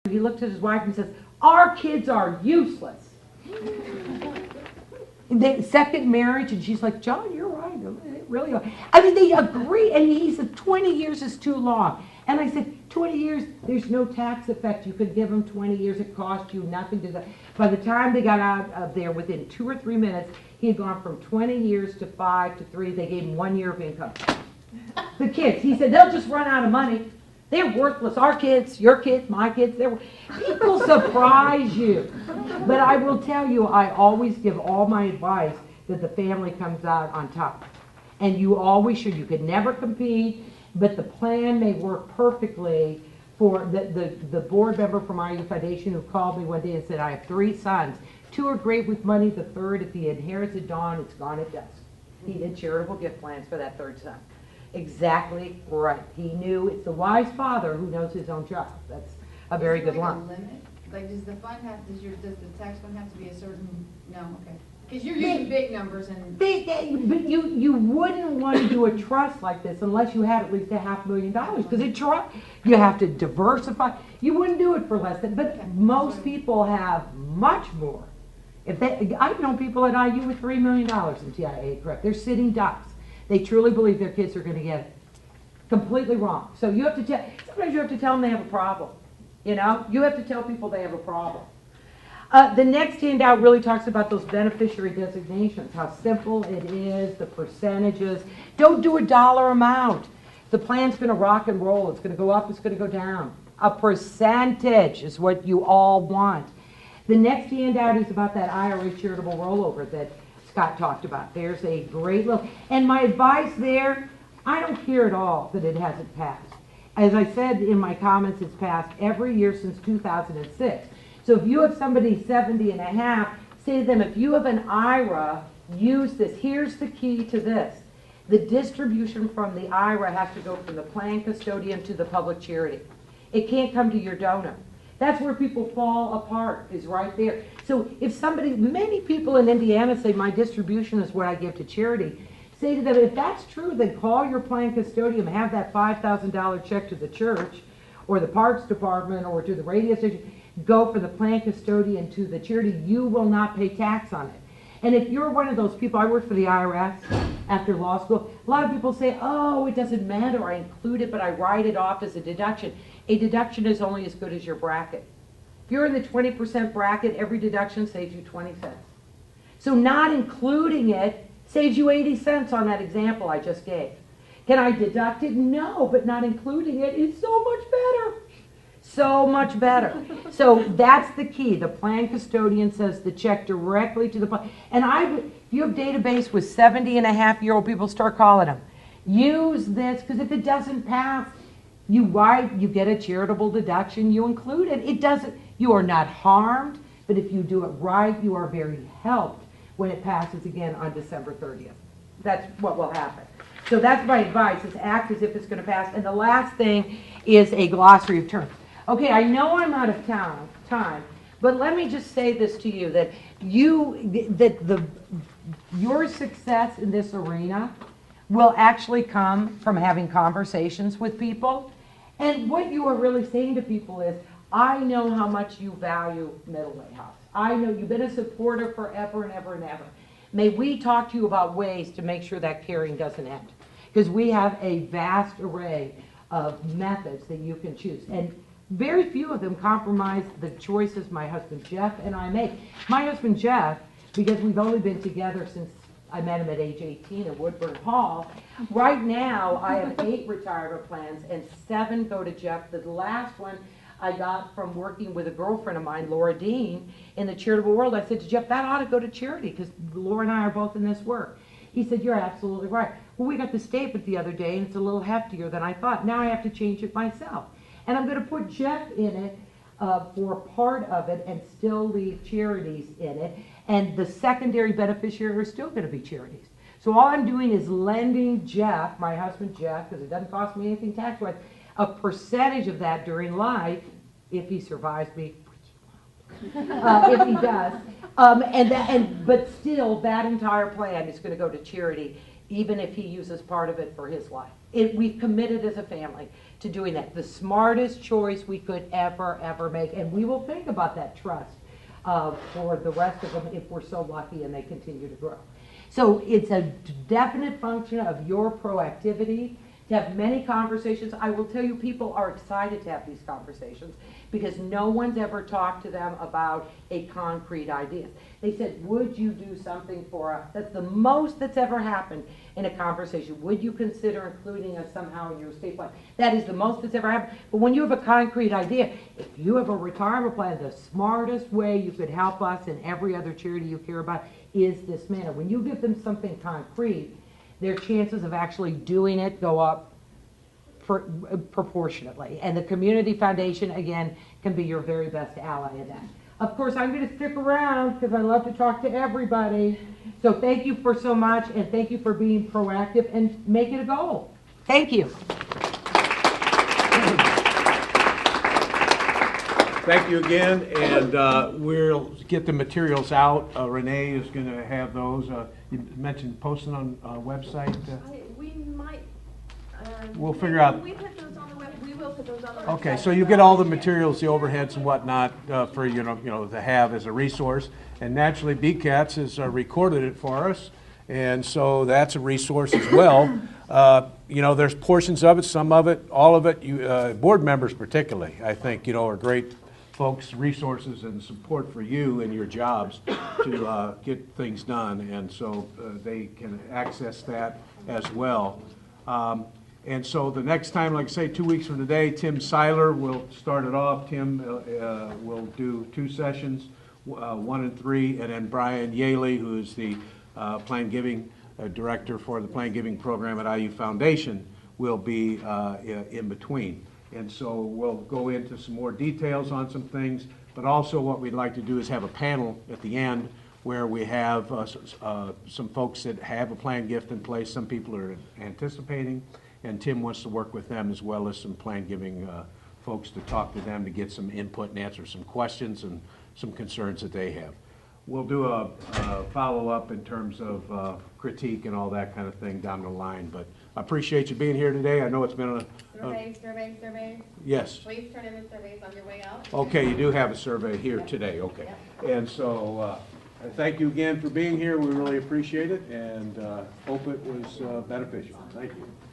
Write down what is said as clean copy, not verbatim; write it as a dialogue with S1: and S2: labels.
S1: he looked at his wife and says, our kids are useless. The second marriage, and she's like, John, you're right. It really are. I mean, they agree, and he said 20 years is too long. And I said, 20 years, there's no tax effect. You could give them 20 years. It cost you nothing to. By the time they got out of there, within 2 or 3 minutes, he had gone from 20 years to 5 to 3. They gave him 1 year of income. The kids, he said, they'll just run out of money. They're worthless. Our kids, your kids, my kids, people surprise you. But I will tell you, I always give all my advice that the family comes out on top. And you always should. You could never compete, but the plan may work perfectly for the board member from our youth foundation who called me one day and said, I have 3 sons. 2 are great with money. The third, if he inherits at dawn, it's gone at dusk. He did charitable gift plans for that 3rd son. Exactly right. He knew it's the wise father who knows his own child. That's a very good line.
S2: Is there like a limit? Like, does the fund have, does the tax fund have to be a certain, no, okay. Because you're using big numbers and.
S1: But you wouldn't want to do a trust like this unless you had at least $500,000, because you have to diversify. You wouldn't do it for less than, but most people have much more. I've known people at IU with $3 million in TIA, correct? They're sitting ducks. They truly believe their kids are going to get it. Completely wrong. So you have to sometimes you have to tell them they have a problem. You know, you have to tell people they have a problem. The next handout really talks about those beneficiary designations, how simple it is, the percentages. Don't do a dollar amount. The plan's going to rock and roll. It's going to go up, it's going to go down. A percentage is what you all want. The next handout is about that IRA charitable rollover that Scott talked about. There's a great little, and my advice there, I don't care at all that it hasn't passed. As I said in my comments, it's passed every year since 2006. So if you have somebody 70 and a half, say to them, if you have an IRA, use this. Here's the key to this. The distribution from the IRA has to go from the plan custodian to the public charity. It can't come to your donor. That's where people fall apart, is right there. So if many people in Indiana say my distribution is what I give to charity, say to them, if that's true, then call your plan custodian, have that $5,000 check to the church or the parks department or to the radio station, go from the plan custodian to the charity. You will not pay tax on it. And if you're one of those people, I worked for the IRS after law school, a lot of people say, oh, it doesn't matter, I include it, but I write it off as a deduction. A deduction is only as good as your bracket. If you're in the 20% bracket, every deduction saves you 20 cents. So not including it saves you 80 cents on that example I just gave. Can I deduct it? No, but not including it is so much better. So much better. So that's the key. The plan custodian says the check directly to the plan. And if you have database with 70-and-a-half-year-old people, start calling them. Use this, because if it doesn't pass, you get a charitable deduction, you include it. You are not harmed, but if you do it right, you are very helped when it passes again on December 30th. That's what will happen. So that's my advice, is act as if it's going to pass. And the last thing is a glossary of terms. Okay, I know I'm out of time, but let me just say this to you, that your success in this arena will actually come from having conversations with people. And what you are really saying to people is, I know how much you value Middleway House. I know you've been a supporter forever and ever and ever. May we talk to you about ways to make sure that caring doesn't end. Because we have a vast array of methods that you can choose. And very few of them compromise the choices my husband Jeff and I make. My husband Jeff, because we've only been together since I met him at age 18 at Woodburn Hall, right now I have 8 retirement plans and 7 go to Jeff. The last one I got from working with a girlfriend of mine, Laura Dean, in the charitable world. I said to Jeff, that ought to go to charity because Laura and I are both in this work. He said, you're absolutely right. Well, we got the statement the other day and it's a little heftier than I thought. Now I have to change it myself. And I'm going to put Jeff in it for part of it and still leave charities in it. And the secondary beneficiary are still going to be charities. So all I'm doing is lending Jeff, my husband Jeff, because it doesn't cost me anything tax-wise, a percentage of that during life, if he survives me, if he does. But still, that entire plan is going to go to charity, even if he uses part of it for his life. We've committed as a family to doing that. The smartest choice we could ever make, and we will think about that trust for the rest of them if we're so lucky and they continue to grow. So it's a definite function of your proactivity to have many conversations. I will tell you, people are excited to have these conversations because no one's ever talked to them about a concrete idea. They said, would you do something for us? That's the most that's ever happened in a conversation. Would you consider including us somehow in your estate plan? That is the most that's ever happened. But when you have a concrete idea, if you have a retirement plan, the smartest way you could help us and every other charity you care about is this manner. When you give them something concrete, their chances of actually doing it go up proportionately. And the Community Foundation, again, can be your very best ally in that. Of course, I'm going to stick around because I love to talk to everybody. So thank you for so much, and thank you for being proactive and make it a goal. Thank you.
S3: Thank you again, and we'll get the materials out. Renee is going to have those. You mentioned posting on website.
S4: We might.
S3: We'll figure out.
S4: We put those on the web. We will put those on the website.
S3: Okay, so you get all the materials, the overheads and whatnot for you know to have as a resource. And naturally, BCATS has recorded it for us, and so that's a resource as well. You know, there's portions of it, some of it, all of it. You board members, particularly, I think, you know, are great folks, resources, and support for you and your jobs to get things done, and so they can access that as well. And so the next time, like I say, 2 weeks from today, Tim Seiler will start it off. Tim will do 2 sessions, 1 and 3, and then Brian Yaley, who is the Plan Giving Director for the Plan Giving Program at IU Foundation, will be in between. And so we'll go into some more details on some things, but also what we'd like to do is have a panel at the end where we have some folks that have a plan gift in place. Some people are anticipating, and Tim wants to work with them as well as some plan giving folks to talk to them to get some input and answer some questions and some concerns that they have. We'll do a follow-up in terms of critique and all that kind of thing down the line, but I appreciate you being here today. I know it's been
S5: Surveys.
S3: Yes.
S5: Please turn in the surveys on your way out.
S3: Okay, you do have a survey here today, okay. And so thank you again for being here. We really appreciate it and hope it was beneficial. Thank you.